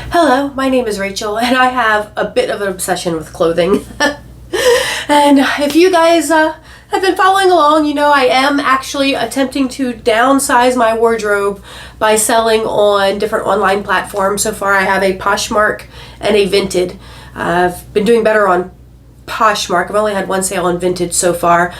Hello, my name is Rachel, and I have a bit of an obsession with clothing. And if you guys have been following along, you know I am actually attempting to downsize my wardrobe by selling on different online platforms. So far I have a Poshmark and a Vinted. I've been doing better on Poshmark. I've only had one sale on Vinted so far.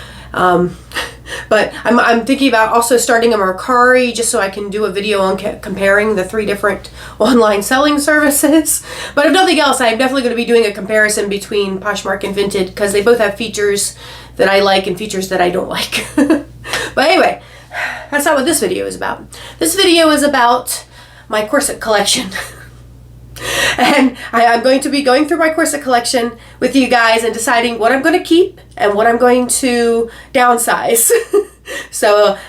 But I'm thinking about also starting a Mascara just so I can do a video on comparing the 3 different online selling services. But if nothing else, I'm definitely going to be doing a comparison between Poshmark and Vinted because they both have features that I like and features that I don't like. But anyway, that's not what this video is about. This video is about my corset collection. And I'm going to be going through my corset collection with you guys and deciding what I'm going to keep and what I'm going to downsize. So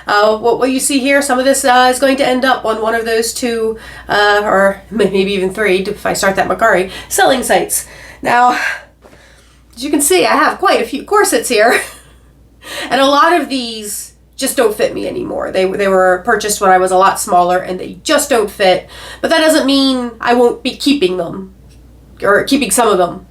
what you see here, some of this is going to end up on one of those 2 or maybe even 3 if I start that Macari selling sites. Now, as you can see, I have quite a few corsets here. And a lot of these just don't fit me anymore. They were purchased when I was a lot smaller and they just don't fit. But that doesn't mean I won't be keeping them or keeping some of them.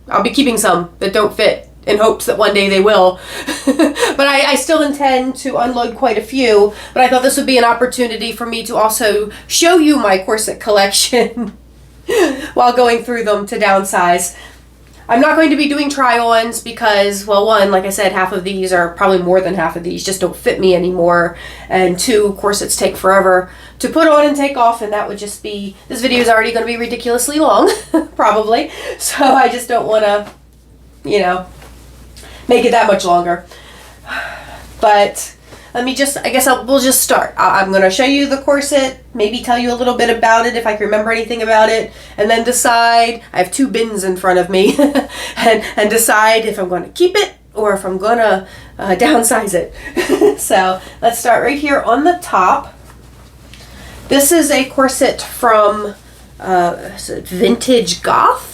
I'll be keeping some that don't fit in hopes that one day they will. But I still intend to unload quite a few. But I thought this would be an opportunity for me to also show you my corset collection while going through them to downsize. I'm not going to be doing try-ons because, well, 1, like I said, half of these, or probably more than half of these, just don't fit me anymore. And 2, corsets take forever to put on and take off, and that would just be, this video is already going to be ridiculously long, probably. So I just don't want to, you know, make it that much longer. But let me just, I guess we'll just start. I'm going to show you the corset, maybe tell you a little bit about it if I can remember anything about it, and then decide, I have 2 bins in front of me, and decide if I'm going to keep it or if I'm going to downsize it. So let's start right here on the top. This is a corset from Vintage Goth.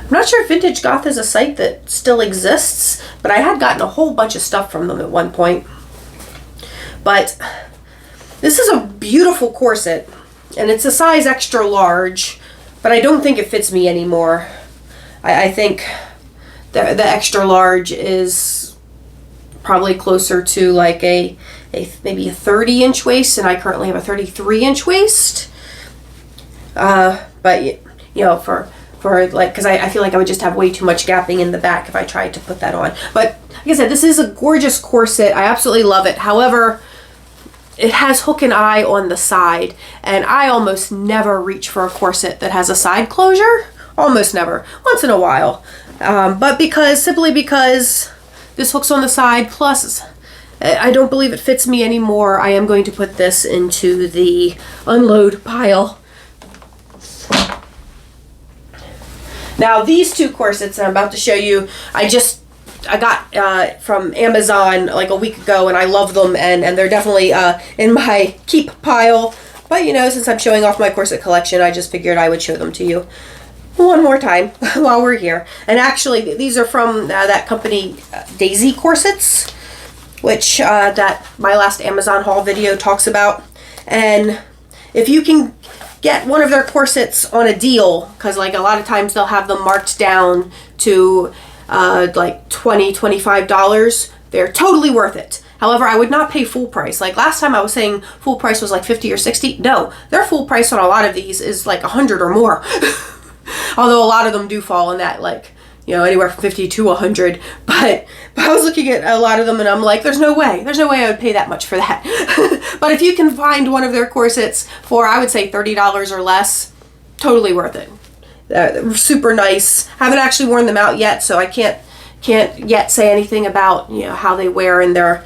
I'm not sure if Vintage Goth is a site that still exists, but I had gotten a whole bunch of stuff from them at one point. But this is a beautiful corset, and it's a size extra large, but I don't think it fits me anymore. I think the extra large is probably closer to like maybe a 30-inch waist, and I currently have a 33-inch waist. But you know, for like, because I feel like I would just have way too much gapping in the back if I tried to put that on. But like I said, this is a gorgeous corset. I absolutely love it. However, it has hook and eye on the side, and I almost never reach for a corset that has a side closure. Almost never. Once in a while. But simply because this hook's on the side, plus I don't believe it fits me anymore, I am going to put this into the unload pile. Now these 2 corsets that I'm about to show you, I got from Amazon like a week ago, and I love them, and they're definitely in my keep pile. But you know, since I'm showing off my corset collection, I just figured I would show them to you one more time while we're here. And actually, these are from that company, Daisy Corsets, which that my last Amazon haul video talks about. And if you can get one of their corsets on a deal, because like a lot of times they'll have them marked down to like $20–$25, they're totally worth it. However, I would not pay full price. Like last time I was saying full price was like $50 or $60. No, their full price on a lot of these is like $100 or more. Although a lot of them do fall in that, like, you know, anywhere from $50 to $100. But I was looking at a lot of them and I'm like, there's no way I would pay that much for that. But if you can find one of their corsets for, I would say $30 or less, totally worth it. Super nice. Haven't actually worn them out yet, so I can't yet say anything about, you know, how they wear and their,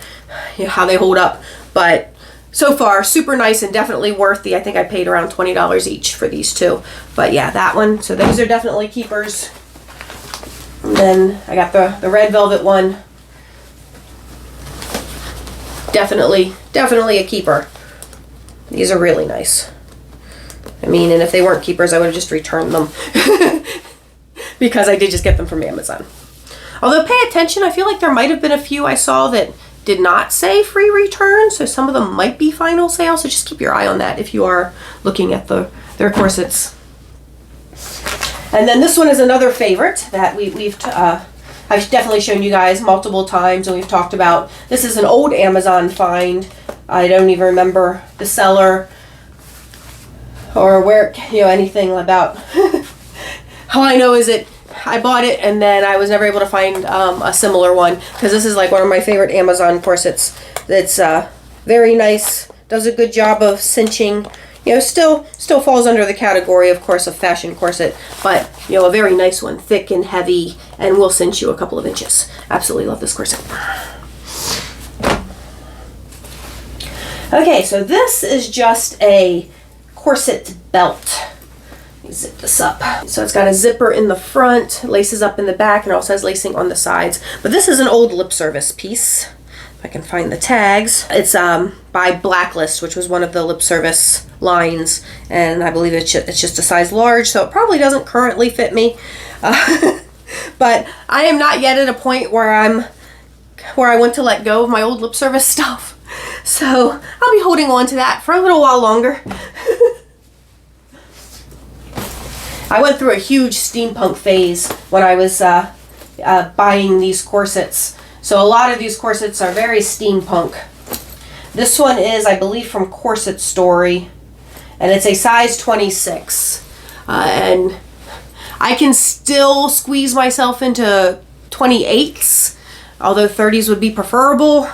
you know, how they hold up. But so far, super nice and definitely worth I think I paid around $20 each for these 2. But yeah, that one. So those are definitely keepers. And then I got the red velvet one. Definitely a keeper. These are really nice. I mean, and if they weren't keepers, I would have just returned them. Because I did just get them from Amazon. Although pay attention, I feel like there might have been a few I saw that did not say free return, so some of them might be final sale, so just keep your eye on that if you are looking at the their corsets. And then this one is another favorite that I've definitely shown you guys multiple times and we've talked about. This is an old Amazon find. I don't even remember the seller or where, anything about. All I know is that I bought it and then I was never able to find a similar one, because this is like one of my favorite Amazon corsets. That's very nice, does a good job of cinching. Still falls under the category, of course, of fashion corset, but a very nice one, thick and heavy, and will cinch you a couple of inches. Absolutely love this corset. Okay, so this is just a corset belt. Let me zip this up. So it's got a zipper in the front, laces up in the back, and it also has lacing on the sides. But this is an old lip service piece. If I can find the tags. It's by Blacklist, which was one of the lip service lines, and I believe it's just a size large, so it probably doesn't currently fit me. But I am not yet at a point where I want to let go of my old lip service stuff. So I'll be holding on to that for a little while longer. I went through a huge steampunk phase when I was buying these corsets. So a lot of these corsets are very steampunk. This one is, I believe, from Corset Story, and it's a size 26. And I can still squeeze myself into 28s, although 30s would be preferable.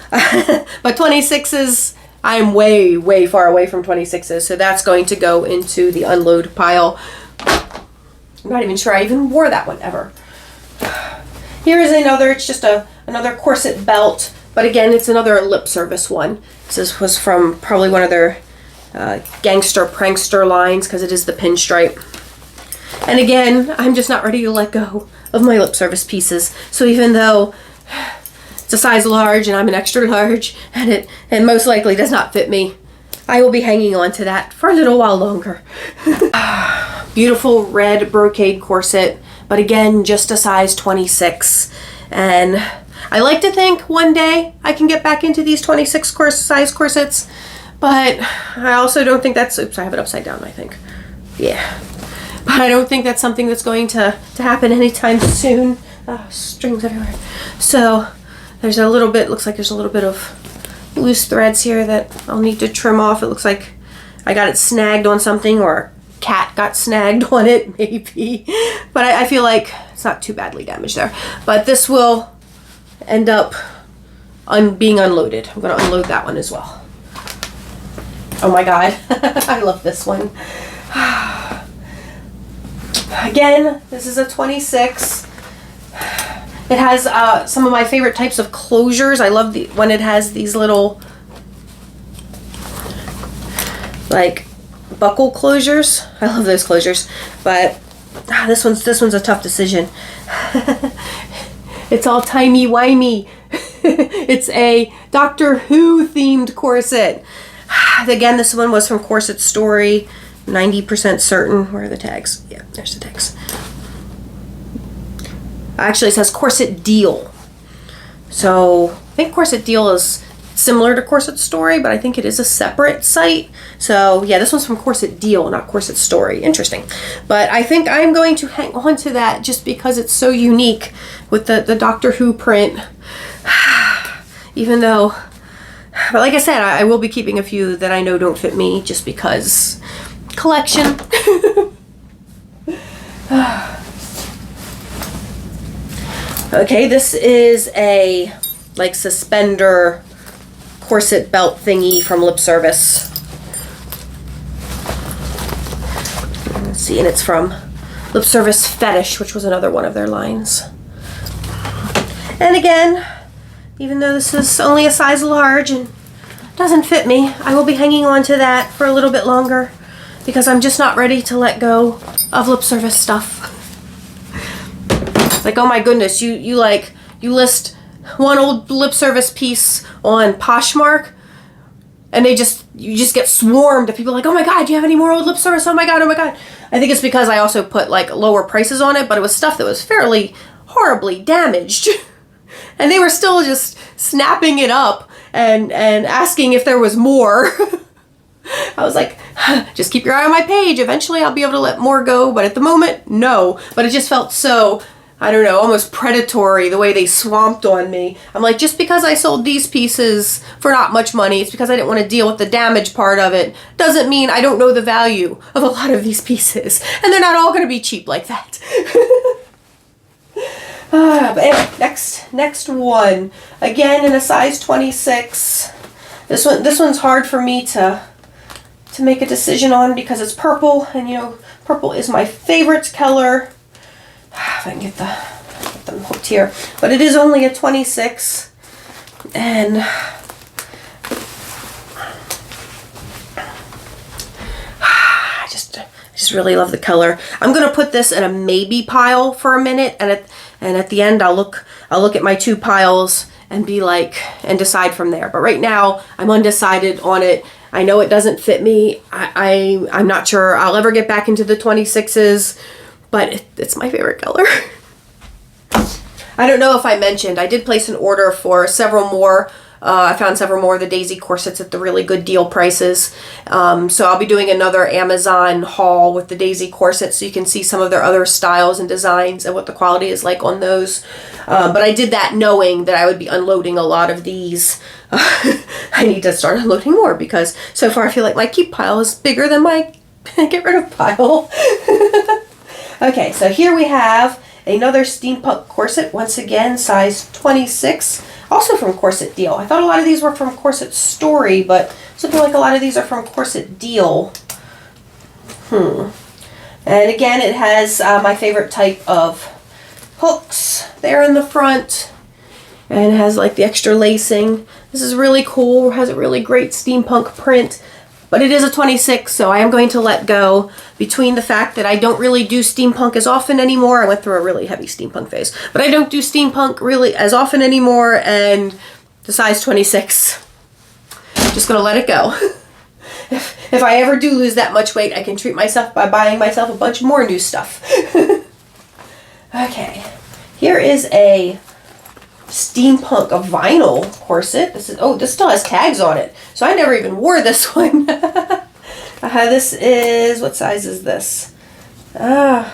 But 26s, I'm way, way far away from 26s, so that's going to go into the unload pile. I'm not even sure I even wore that one ever. Here is another, it's just another corset belt, but again, it's another lip service one. This was from probably one of their gangster prankster lines, because it is the pinstripe. And again, I'm just not ready to let go of my lip service pieces. So even though it's a size large and I'm an extra large and it most likely does not fit me, I will be hanging on to that for a little while longer. Beautiful red brocade corset, but again, just a size 26. And I like to think one day I can get back into these 26 size corsets, but I also don't think that's, oops, I have it upside down, I think. Yeah. But I don't think that's something that's going to happen anytime soon. Strings everywhere. So there's a little bit, looks like there's a little bit of loose threads here that I'll need to trim off. It looks like I got it snagged on something, or a cat got snagged on it, maybe. But I feel like it's not too badly damaged there. But this will end up being unloaded. I'm going to unload that one as well. Oh my god. I love this one. Again, this is a 26. It has some of my favorite types of closures. I love when it has these little like buckle closures. I love those closures, but this one's a tough decision. It's all timey-wimey. It's a Doctor Who themed corset. Again, this one was from Corset Story. 90% certain. Where are the tags? Yeah, there's the tags. Actually, it says Corset Deal. So I think Corset Deal is similar to Corset Story, but I think it is a separate site. So yeah, this one's from Corset Deal, not Corset Story. Interesting. But I think I'm going to hang on to that just because it's so unique with the Doctor Who print. Even though, but like I said, I will be keeping a few that I know don't fit me just because collection. Okay, this is a like suspender corset belt thingy from Lip Service. Let's see, and it's from Lip Service Fetish, which was another one of their lines. And again, even though this is only a size large and doesn't fit me, I will be hanging on to that for a little bit longer because I'm just not ready to let go of Lip Service stuff. Like, oh my goodness, you list one old Lip Service piece on Poshmark and you just get swarmed of people like, oh my god, do you have any more old Lip Service? Oh my god, oh my god. I think it's because I also put like lower prices on it, but it was stuff that was fairly horribly damaged. And they were still just snapping it up and asking if there was more. I was like, Just keep your eye on my page. Eventually I'll be able to let more go, but at the moment, no. But it just felt so, I don't know, almost predatory the way they swamped on me. I'm like, just because I sold these pieces for not much money, it's because I didn't want to deal with the damage part of it. Doesn't mean I don't know the value of a lot of these pieces. And they're not all going to be cheap like that. But anyway, next one. Again, in a size 26. This one's hard for me to make a decision on because it's purple, and you know, purple is my favorite color. If I can get them hooked here. But it is only a 26, and I just really love the color. I'm gonna put this in a maybe pile for a minute, and at the end I'll look at my two piles and be like, and decide from there. But right now I'm undecided on it. I know it doesn't fit me. I'm not sure I'll ever get back into the 26s, but it's my favorite color. I don't know if I mentioned, I did place an order for several more. I found several more of the Daisy corsets at the really good deal prices. So I'll be doing another Amazon haul with the Daisy corsets so you can see some of their other styles and designs and what the quality is like on those. But I did that knowing that I would be unloading a lot of these. I need to start unloading more because so far I feel like my keep pile is bigger than my get rid of pile. Okay, so here we have another Steampunk corset, once again size 26, also from Corset Deal. I thought a lot of these were from Corset Story, but it's looking like a lot of these are from Corset Deal. And again, it has my favorite type of hooks there in the front, and it has like the extra lacing. This is really cool. It has a really great steampunk print, but it is a 26, so I am going to let go between the fact that I don't really do steampunk as often anymore. I went through a really heavy steampunk phase, but I don't do steampunk really as often anymore, and the size 26. Just gonna let it go. If I ever do lose that much weight, I can treat myself by buying myself a bunch more new stuff. Okay, here is a steampunk, a vinyl corset. This still has tags on it, so I never even wore this one. This is, what size is this? I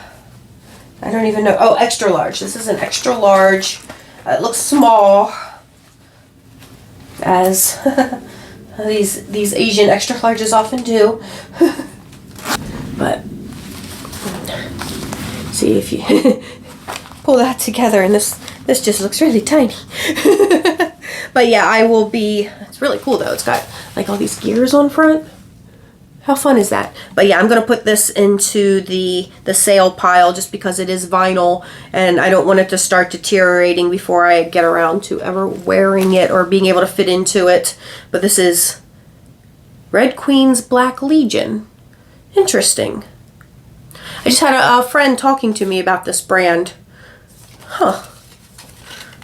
don't even know. Oh, extra large. This is an extra large. It looks small, as these Asian extra larges often do. But see if you pull that together, and this just looks really tiny. But yeah, I will be, it's really cool though. It's got like all these gears on front. How fun is that? But yeah, I'm going to put this into the sale pile just because it is vinyl, and I don't want it to start deteriorating before I get around to ever wearing it or being able to fit into it. But this is Red Queen's Black Legion. Interesting. I just had a friend talking to me about this brand. Huh.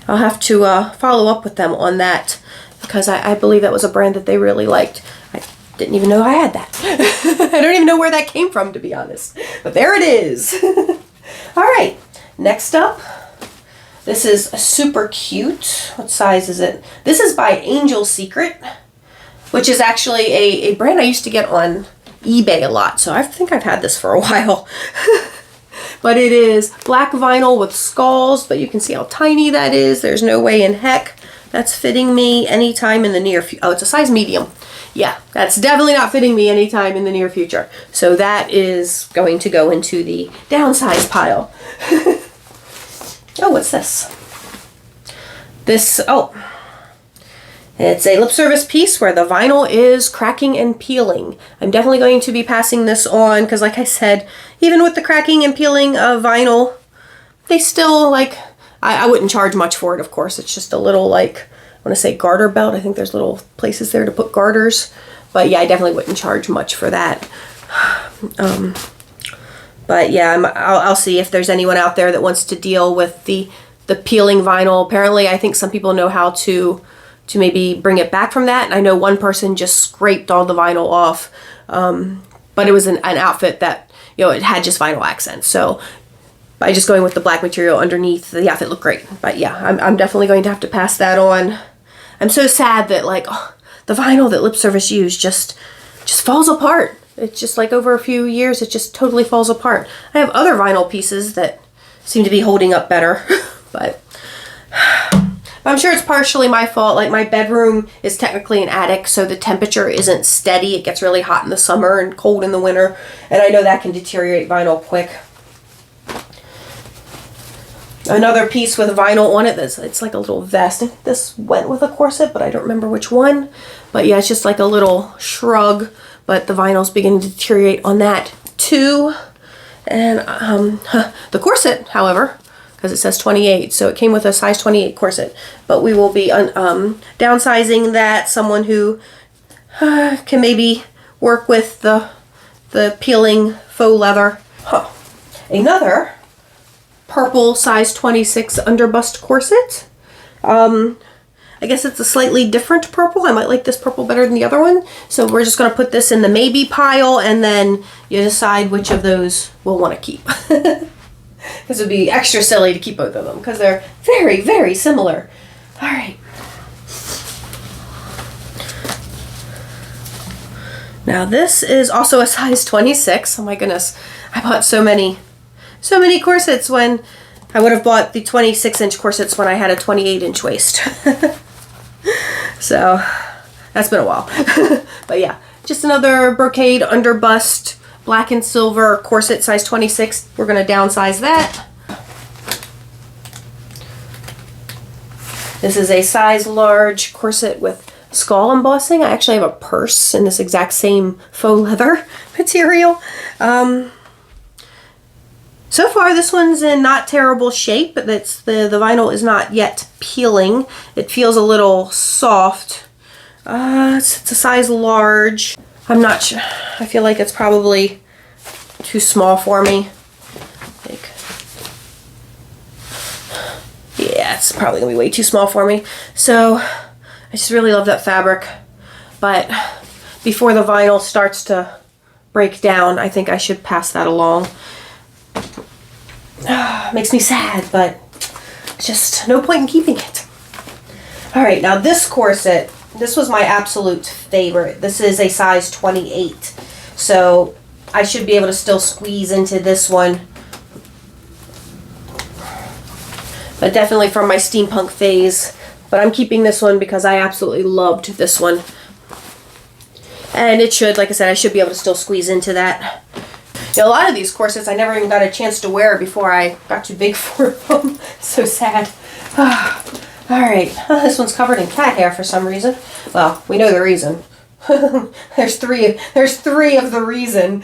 I'll have to follow up with them on that, because I believe that was a brand that they really liked. I didn't even know I had that. I don't even know where that came from, to be honest. But there it is. All right, next up, this is super cute. What size is it? This is by Angel Secret, which is actually a brand I used to get on eBay a lot, so I think I've had this for a while. But it is black vinyl with skulls, but you can see how tiny that is. There's no way in heck that's fitting me anytime in the near future. Oh, it's a size medium. Yeah, that's definitely not fitting me anytime in the near future. So that is going to go into the downsize pile. Oh, what's this? It's a lip service piece where the vinyl is cracking and peeling. I'm definitely going to be passing this on because, like I said, even with the cracking and peeling of vinyl, they still, like, I wouldn't charge much for it, of course. It's just a little, like, I want to say garter belt. I think there's little places there to put garters. But yeah, I definitely wouldn't charge much for that. But yeah, I'll see if there's anyone out there that wants to deal with the peeling vinyl. Apparently, I think some people know how to maybe bring it back from that. And I know one person just scraped all the vinyl off, but it was an outfit that, you know, it had just vinyl accents. So by just going with the black material underneath, the outfit looked great. But yeah, I'm definitely going to have to pass that on. I'm so sad that, like, the vinyl that lip service used just falls apart. it's just like over a few years, it just totally falls apart. I have other vinyl pieces that seem to be holding up better, but I'm sure it's partially my fault. Like my bedroom is technically an attic, so the temperature isn't steady. It gets really hot in the summer and cold in the winter, and I know that can deteriorate vinyl quick. Another piece with vinyl on it, it's like a little vest. I think this went with a corset, but I don't remember which one. But yeah, it's just like a little shrug, but the vinyl's beginning to deteriorate on that too. And the corset, however, because it says 28, so it came with a size 28 corset, but we will be downsizing that. Someone who can maybe work with the peeling faux leather. Another purple size 26 underbust corset. I guess it's a slightly different purple. I might like this purple better than the other one. So we're just going to put this in the maybe pile, and then you decide which of those we'll want to keep. Because it would be extra silly to keep both of them because they're very, very similar. All right. Now this is also a size 26. Oh my goodness. I bought so many corsets when I would have bought the 26-inch corsets when I had a 28-inch waist. So that's been a while. But yeah, just another brocade underbust black and silver corset size 26. We're going to downsize that. This is a size large corset with skull embossing. I actually have a purse in this exact same faux leather material. So far this one's in not terrible shape, but the vinyl is not yet peeling. It feels a little soft. It's a size large. I'm not sure. I feel like it's probably too small for me. Yeah, it's probably gonna be way too small for me. So I just really love that fabric. But before the vinyl starts to break down, I think I should pass that along. Makes me sad, but just no point in keeping it. All right, now this corset, this was my absolute favorite. This is a size 28, so I should be able to still squeeze into this one. But definitely from my steampunk phase. But I'm keeping this one because I absolutely loved this one. And it should, like I said, I should be able to still squeeze into that. You know, a lot of these corsets I never even got a chance to wear before I got too big for them. So sad. All right, this one's covered in cat hair for some reason. Well, we know the reason. There's three of the reason.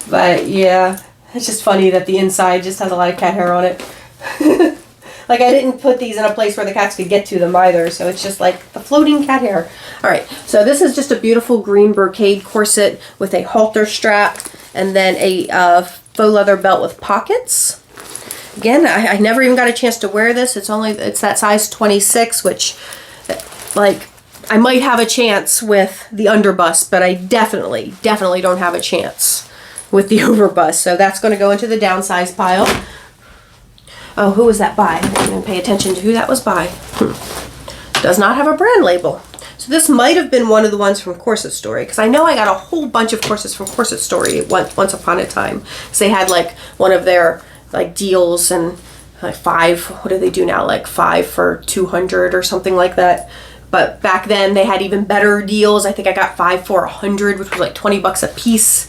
But yeah, it's just funny that the inside just has a lot of cat hair on it. Like I didn't put these in a place where the cats could get to them either, so it's just like the floating cat hair. All right, so this is just a beautiful green brocade corset with a halter strap and then a faux leather belt with pockets. Again, I never even got a chance to wear this. It's that size 26, which like I might have a chance with the underbust, but I definitely don't have a chance with the overbust. So that's going to go into the downsize pile. Oh, who was that by? I didn't even pay attention to who that was by. Does not have a brand label. So this might have been one of the ones from Corset Story, because I know I got a whole bunch of corsets from Corset Story once upon a time. Because they had like one of their like deals and like what do they do now? Like 5 for 200 or something like that. But back then they had even better deals. I think I got 5 for 100, which was like 20 bucks a piece.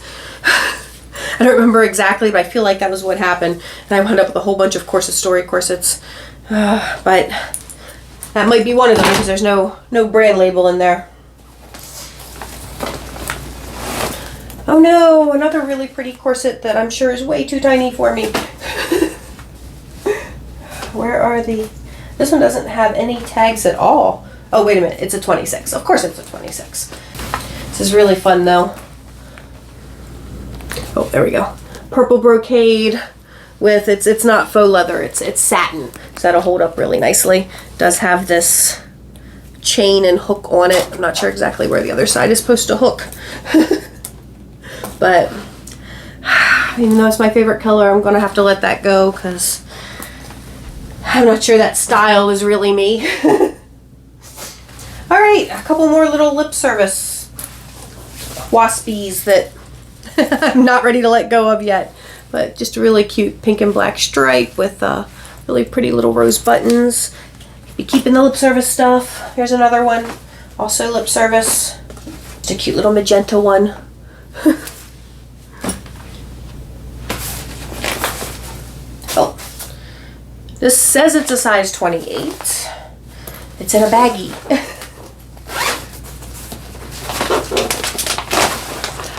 I don't remember exactly, but I feel like that was what happened. And I wound up with a whole bunch of Corset Story corsets. But that might be one of them because there's no brand label in there. Oh no, another really pretty corset that I'm sure is way too tiny for me. Where are the... This one doesn't have any tags at all. Oh, wait a minute. It's a 26. Of course it's a 26. This is really fun though. Oh, there we go. Purple brocade with, it's not faux leather, it's satin. So that'll hold up really nicely. It does have this chain and hook on it. I'm not sure exactly where the other side is supposed to hook. But even though it's my favorite color, I'm gonna have to let that go because I'm not sure that style is really me. All right, a couple more little lip service waspies that I'm not ready to let go of yet. But just a really cute pink and black stripe with really pretty little rose buttons. Be keeping the lip service stuff. Here's another one, also lip service. Just a cute little magenta one. Oh, this says it's a size 28. It's in a baggie.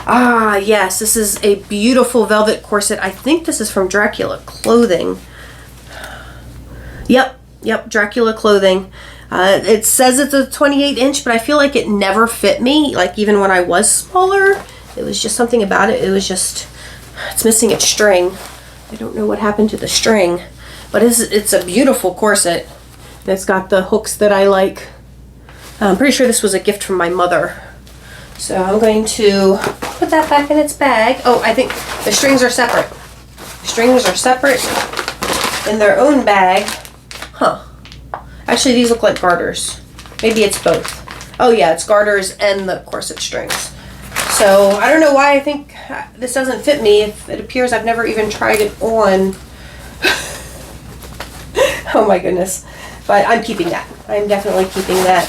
Ah, yes, this is a beautiful velvet corset. I think this is from Dracula Clothing. Yep, Dracula Clothing. It says it's a 28 inch, but I feel like it never fit me. Like even when I was smaller, it was just something about it. It was just, it's missing its string. I don't know what happened to the string, but it's a beautiful corset. And it's got the hooks that I like. I'm pretty sure this was a gift from my mother. So I'm going to put that back in its bag. Oh, I think the strings are separate. The strings are separate in their own bag. Huh. Actually, these look like garters. Maybe it's both. Oh yeah, it's garters and the corset strings. So I don't know why I think this doesn't fit me. It appears I've never even tried it on. Oh my goodness. But I'm keeping that. I'm definitely keeping that.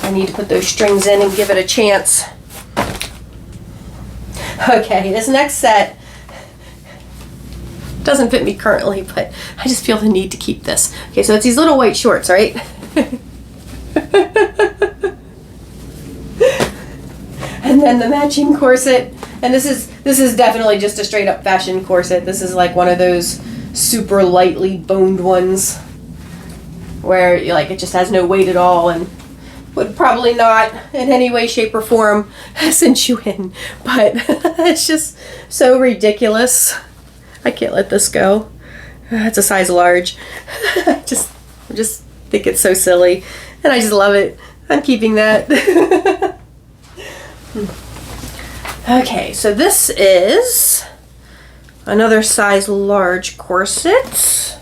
I need to put those strings in and give it a chance. Okay, this next set doesn't fit me currently, but I just feel the need to keep this. Okay, so it's these little white shorts, right? And then the matching corset. And this is definitely just a straight up fashion corset. This is like one of those super lightly boned ones where like it just has no weight at all and would probably not in any way, shape, or form cinch you in. But it's just so ridiculous. I can't let this go. It's a size large. I just think it's so silly. And I just love it. I'm keeping that. Okay, so this is another size large corset.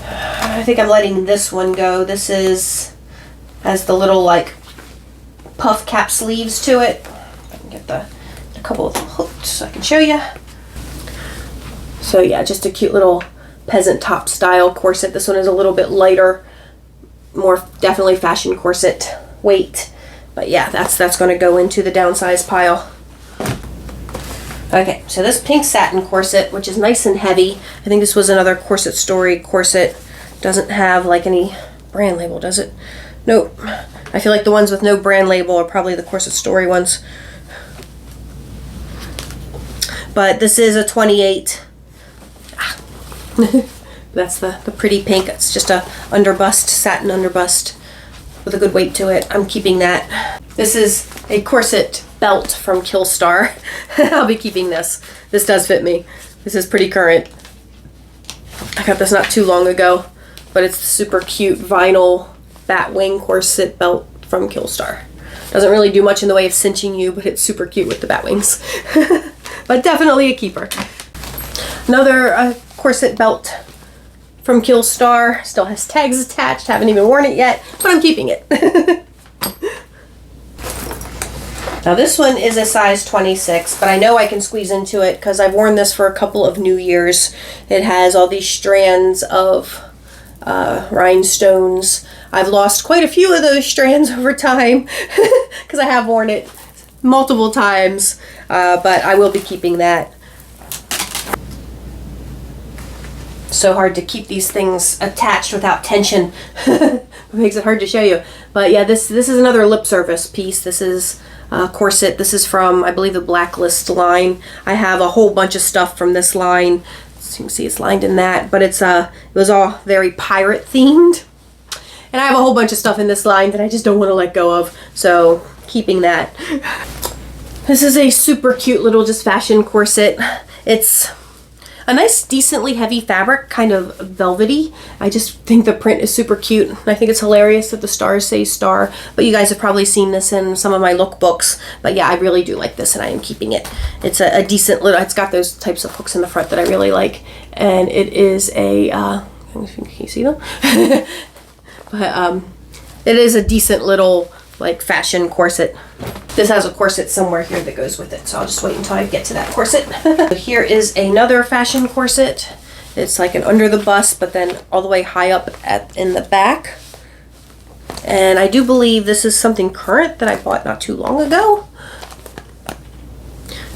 I think I'm letting this one go. This has the little like puff cap sleeves to it. I can get a couple of them hooked so I can show you. So yeah, just a cute little peasant top style corset. This one is a little bit lighter, more definitely fashion corset weight. But yeah, that's going to go into the downsize pile. Okay, so this pink satin corset, which is nice and heavy. I think this was another Corset Story corset. Doesn't have like any brand label, does it? Nope. I feel like the ones with no brand label are probably the Corset Story ones. But this is a 28. That's the pretty pink. It's just a underbust, satin underbust with a good weight to it. I'm keeping that. This is a corset belt from Killstar. I'll be keeping this. This does fit me. This is pretty current. I got this not too long ago, but it's the super cute vinyl batwing corset belt from Killstar. Doesn't really do much in the way of cinching you, but it's super cute with the bat wings. But definitely a keeper. Another corset belt from Killstar. Still has tags attached. Haven't even worn it yet, but I'm keeping it. Now this one is a size 26, but I know I can squeeze into it because I've worn this for a couple of New Year's. It has all these strands of rhinestones. I've lost quite a few of those strands over time because I have worn it multiple times, but I will be keeping that. So hard to keep these things attached without tension. It makes it hard to show you. But yeah, this is another lip service piece. This is corset. This is from, I believe, the Blacklist line. I have a whole bunch of stuff from this line. So you can see it's lined in that, but it was all very pirate themed. And I have a whole bunch of stuff in this line that I just don't want to let go of. So keeping that. This is a super cute little just fashion corset. It's a nice, decently heavy fabric, kind of velvety. I just think the print is super cute. I think it's hilarious that the stars say star, but you guys have probably seen this in some of my lookbooks. But yeah, I really do like this and I am keeping it. It's a decent little, it's got those types of hooks in the front that I really like. And it is a, can you see them? But it is a decent little like fashion corset. This has a corset somewhere here that goes with it, so I'll just wait until I get to that corset. Here is another fashion corset. It's like an under the bust, but then all the way high up in the back. And I do believe this is something current that I bought not too long ago.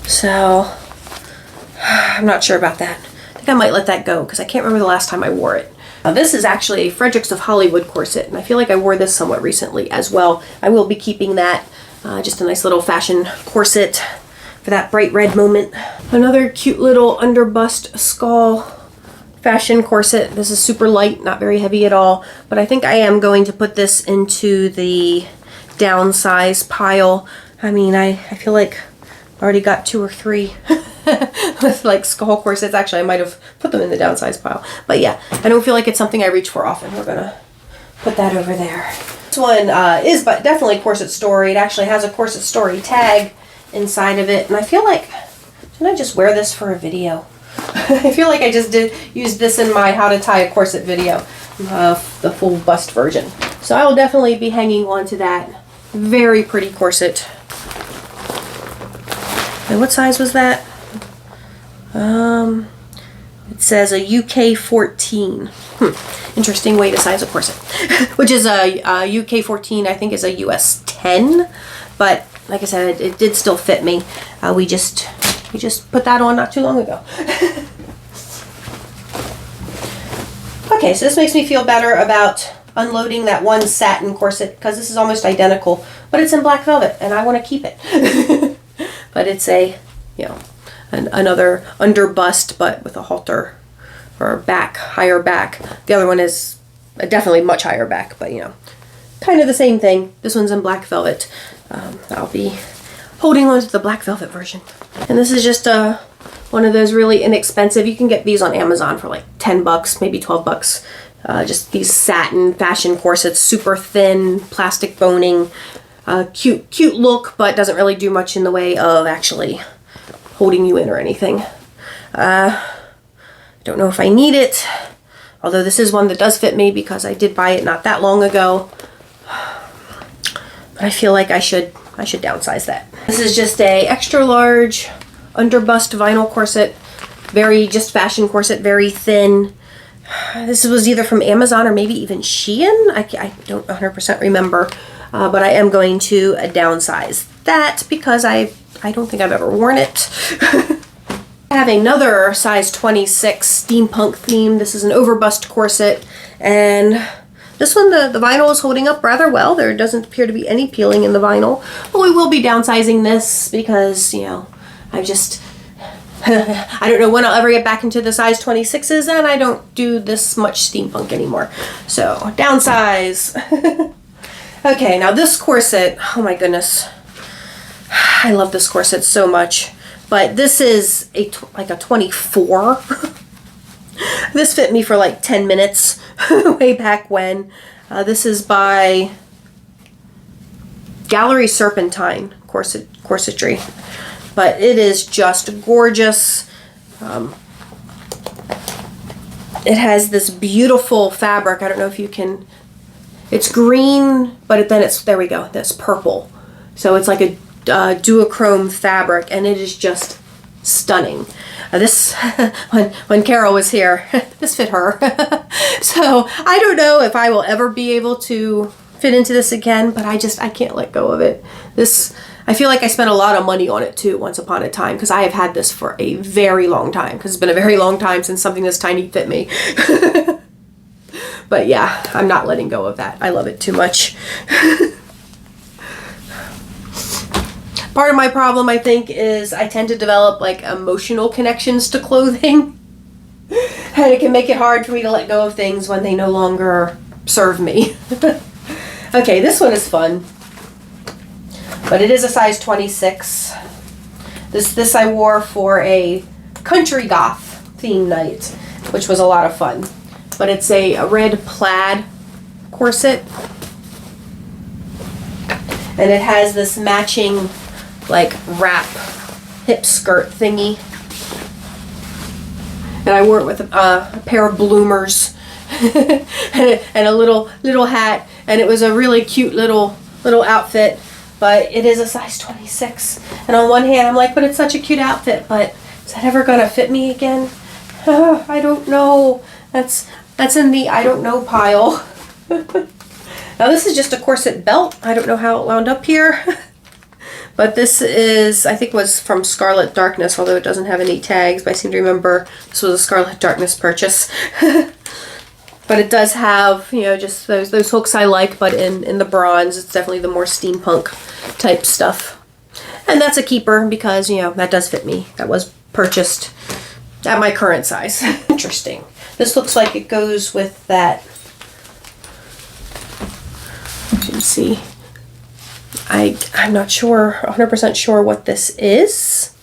So I'm not sure about that. I think I might let that go because I can't remember the last time I wore it. This is actually a Fredericks of Hollywood corset, and I feel like I wore this somewhat recently as well. I will be keeping that. Just a nice little fashion corset for that bright red moment. Another cute little underbust skull fashion corset. This is super light, not very heavy at all, but I think I am going to put this into the downsize pile. I mean, I feel like I already got 2 or 3 with like skull corsets. Actually, I might have put them in the downsize pile, but yeah, I don't feel like it's something I reach for often. We're gonna put that over there. This one is but definitely Corset Story. It actually has a Corset Story tag inside of it, and I feel like, didn't I just wear this for a video? I feel like I just use this in my how to tie a corset video, the full bust version. So I will definitely be hanging on to that. Very pretty corset. And what size was that? It says a UK 14. Interesting way to size a corset. Which is a UK 14, I think is a US 10. But like I said, it did still fit me. We just put that on not too long ago. Okay, so this makes me feel better about unloading that one satin corset because this is almost identical, but it's in black velvet and I want to keep it. But it's a, you know, another underbust, but with a halter or back, higher back. The other one is definitely much higher back, but you know, kind of the same thing. This one's in black velvet. I'll be holding on to the black velvet version. And this is just one of those really inexpensive. You can get these on Amazon for like 10 bucks, maybe 12 bucks. Just these satin fashion corsets, super thin, plastic boning. Cute look, but doesn't really do much in the way of actually holding you in or anything. Don't know if I need it, although this is one that does fit me because I did buy it not that long ago. But I feel like I should downsize that. This is just a extra large underbust vinyl corset, very just fashion corset, very thin. This was either from Amazon or maybe even Shein. I don't 100% remember. But I am going to downsize that because I don't think I've ever worn it. I have another size 26 steampunk theme. This is an overbust corset, and this one, the vinyl is holding up rather well. There doesn't appear to be any peeling in the vinyl. But we will be downsizing this because, you know, I don't know when I'll ever get back into the size 26s, and I don't do this much steampunk anymore. So, downsize. Okay, now this corset, oh my goodness. I love this corset so much. But this is like a 24. This fit me for like 10 minutes way back when. This is by Gallery Serpentine corsetry. But it is just gorgeous. It has this beautiful fabric. I don't know if you can... It's green, but then it's, there we go, that's purple. So it's like a duochrome fabric, and it is just stunning. This, when Carol was here, this fit her. So I don't know if I will ever be able to fit into this again, but I can't let go of it. This, I feel like I spent a lot of money on it too once upon a time, because I have had this for a very long time, because it's been a very long time since something this tiny fit me. But yeah, I'm not letting go of that. I love it too much. Part of my problem, I think, is I tend to develop like emotional connections to clothing. And it can make it hard for me to let go of things when they no longer serve me. Okay, this one is fun. But it is a size 26. This I wore for a country goth theme night, which was a lot of fun. But it's a red plaid corset. And it has this matching like wrap hip skirt thingy. And I wore it with a pair of bloomers and a little hat. and it was a really cute little outfit, but it is a size 26. And on one hand, I'm like, but it's such a cute outfit, but is that ever gonna fit me again? I don't know. That's in the I don't know pile. Now this is just a corset belt. I don't know how it wound up here. But this is, I think, was from Scarlet Darkness, although it doesn't have any tags, but I seem to remember this was a Scarlet Darkness purchase. But it does have, you know, just those hooks I like, but in the bronze. It's definitely the more steampunk type stuff. And that's a keeper because, you know, that does fit me. That was purchased at my current size. Interesting. This looks like it goes with that. You can see. I'm not sure, 100% sure what this is,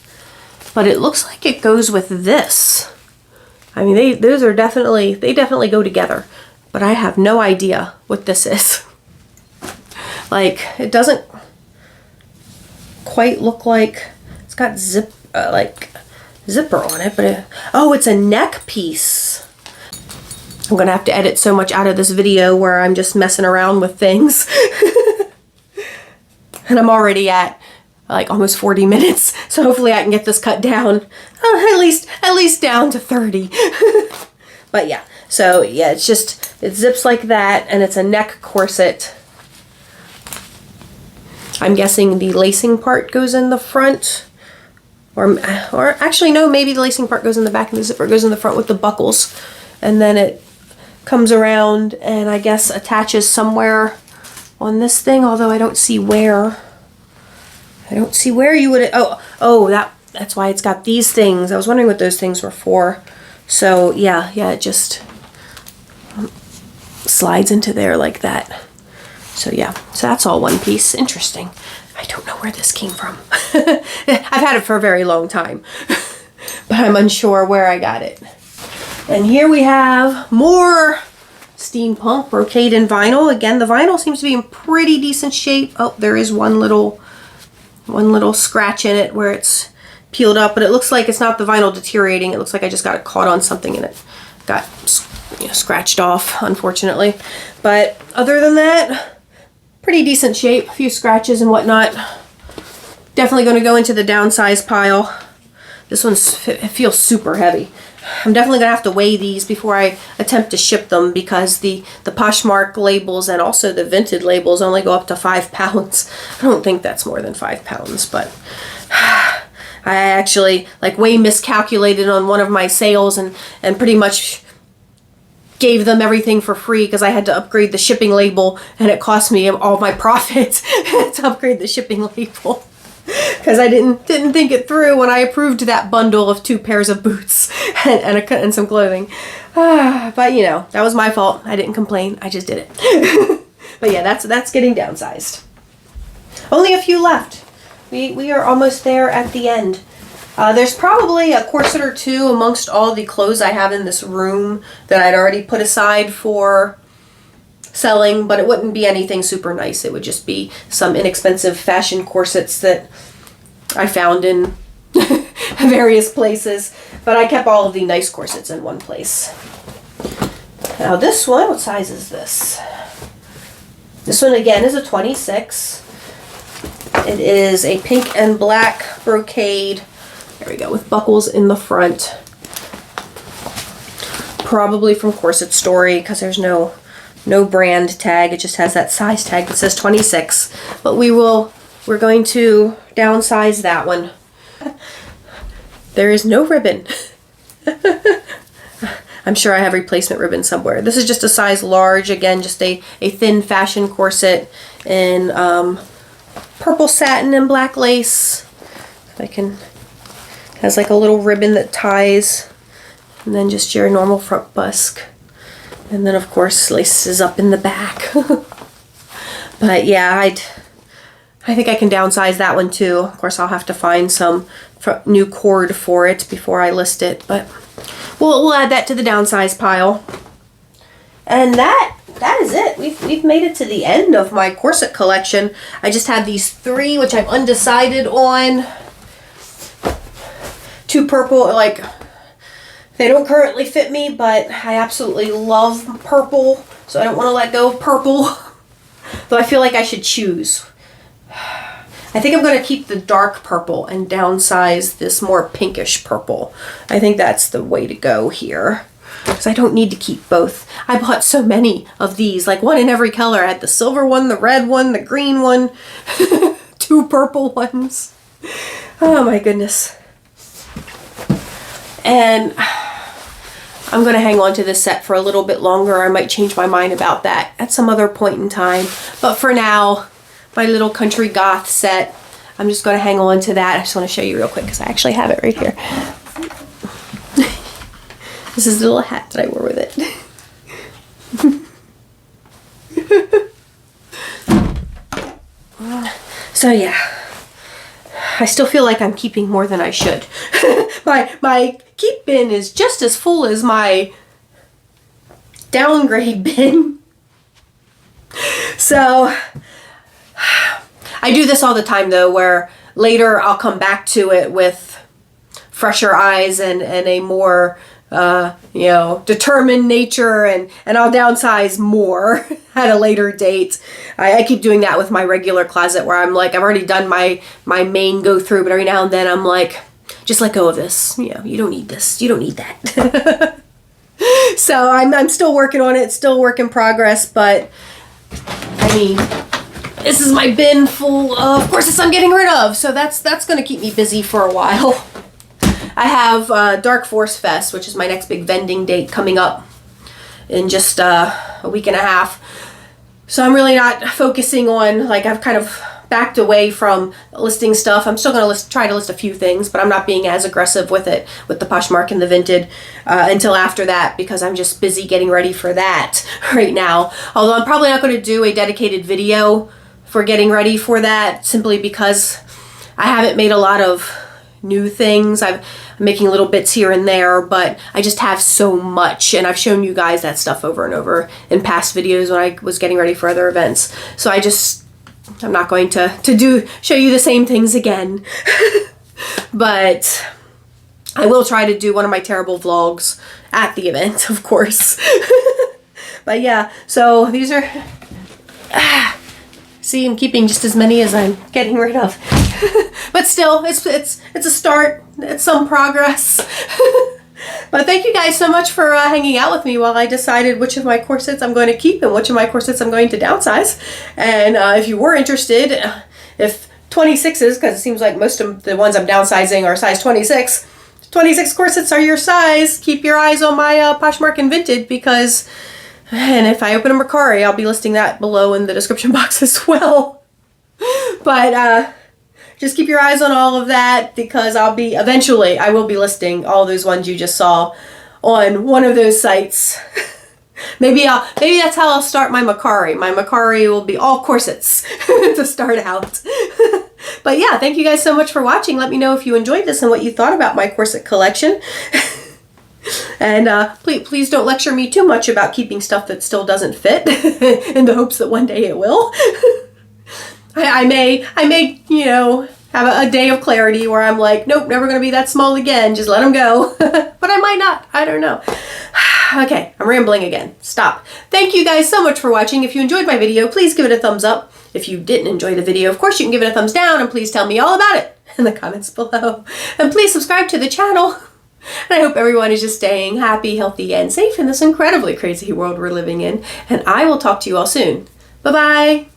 but it looks like it goes with this. I mean, they definitely go together, but I have no idea what this is. Like, it doesn't quite look like, it's got zipper on it, but oh, it's a neck piece. I'm gonna have to edit so much out of this video where I'm just messing around with things. And I'm already at like almost 40 minutes, so hopefully I can get this cut down, at least down to 30. But yeah, so yeah, it zips like that, and it's a neck corset. I'm guessing the lacing part goes in the front, or actually no, maybe the lacing part goes in the back and the zipper goes in the front with the buckles, and then it comes around and I guess attaches somewhere on this thing, although I don't see where. I don't see where you would, that's why it's got these things. I was wondering what those things were for. So yeah, it just slides into there like that. So yeah, so that's all one piece. Interesting. I don't know where this came from. I've had it for a very long time, but I'm unsure where I got it. And here we have more steampunk brocade and vinyl. Again, the vinyl seems to be in pretty decent shape. Oh, there is one little scratch in it where it's peeled up, but it looks like it's not the vinyl deteriorating. It looks like I just got it caught on something and it got, you know, scratched off, unfortunately. But other than that, pretty decent shape. A few scratches and whatnot. Definitely going to go into the downsize pile. This it feels super heavy. I'm definitely going to have to weigh these before I attempt to ship them, because the Poshmark labels and also the Vinted labels only go up to 5 pounds. I don't think that's more than 5 pounds, but I actually way miscalculated on one of my sales and pretty much gave them everything for free because I had to upgrade the shipping label, and it cost me all my profits to upgrade the shipping label. Because I didn't think it through when I approved that bundle of 2 pairs of boots and some clothing. But you know, that was my fault. I didn't complain. I just did it. But yeah, that's getting downsized. Only a few left. We are almost there at the end. There's probably a corset or two amongst all the clothes I have in this room that I'd already put aside for selling, but it wouldn't be anything super nice. It would just be some inexpensive fashion corsets that I found in various places, but I kept all of the nice corsets in one place. Now this one, what size is this? This one again is a 26. It is a pink and black brocade. There we go, with buckles in the front. Probably from Corset Story, because there's no brand tag. It just has that size tag that says 26. But we're going to downsize that one. There is no ribbon. I'm sure I have replacement ribbon somewhere. This is just a size large. Again, just a thin fashion corset in purple satin and black lace. Has like a little ribbon that ties, and then just your normal front busk. And then of course laces up in the back. But yeah, I think I can downsize that one too. Of course I'll have to find some new cord for it before I list it, but we'll add that to the downsize pile. And that is it. We've made it to the end of my corset collection. I just have these 3 which I'm undecided on. 2 purple, they don't currently fit me, but I absolutely love purple, so I don't want to let go of purple. Though I feel like I should choose. I think I'm going to keep the dark purple and downsize this more pinkish purple. I think that's the way to go here. Because I don't need to keep both. I bought so many of these, like one in every color. I had the silver one, the red one, the green one, 2 purple ones. Oh my goodness. And I'm going to hang on to this set for a little bit longer. I might change my mind about that at some other point in time. But for now, my little country goth set, I'm just going to hang on to that. I just want to show you real quick because I actually have it right here. This is the little hat that I wore with it. So yeah, I still feel like I'm keeping more than I should. My keep bin is just as full as my downgrade bin. So I do this all the time though, where later I'll come back to it with fresher eyes and a more you know, determined nature, and I'll downsize more at a later date. I keep doing that with my regular closet where I'm like, I've already done my main go through, but every now and then I'm like, just let go of this. You know, you don't need this. You don't need that. So I'm still working on it. It's still a work in progress, but I mean, this is my bin full of corsets I'm getting rid of. So that's going to keep me busy for a while. I have Dark Force Fest, which is my next big vending date, coming up in just a week and a half. So I'm really not focusing on, like, I've kind of backed away from listing stuff. I'm still going to try to list a few things, but I'm not being as aggressive with it, with the Poshmark and the Vinted, until after that, because I'm just busy getting ready for that right now. Although I'm probably not going to do a dedicated video for getting ready for that, simply because I haven't made a lot of new things. I'm making little bits here and there, but I just have so much, and I've shown you guys that stuff over and over in past videos when I was getting ready for other events. So I'm not going to show you the same things again. But I will try to do one of my terrible vlogs at the event, of course. But yeah, so these are see, I'm keeping just as many as I'm getting rid of. But still, it's a start. It's some progress. But thank you guys so much for hanging out with me while I decided which of my corsets I'm going to keep and which of my corsets I'm going to downsize. And if you were interested, if 26s, because it seems like most of the ones I'm downsizing are size 26, 26 corsets are your size, keep your eyes on my Poshmark and Vinted, because, and if I open a Mercari, I'll be listing that below in the description box as well. But just keep your eyes on all of that, because eventually I will be listing all those ones you just saw on one of those sites. Maybe that's how I'll start my Mercari. My Mercari will be all corsets to start out. But yeah, thank you guys so much for watching. Let me know if you enjoyed this and what you thought about my corset collection. And please don't lecture me too much about keeping stuff that still doesn't fit in the hopes that one day it will. I may, you know, have a day of clarity where I'm like, nope, never going to be that small again. Just let them go. But I might not. I don't know. Okay, I'm rambling again. Stop. Thank you guys so much for watching. If you enjoyed my video, please give it a thumbs up. If you didn't enjoy the video, of course you can give it a thumbs down, and please tell me all about it in the comments below. And please subscribe to the channel. And I hope everyone is just staying happy, healthy, and safe in this incredibly crazy world we're living in. And I will talk to you all soon. Bye-bye.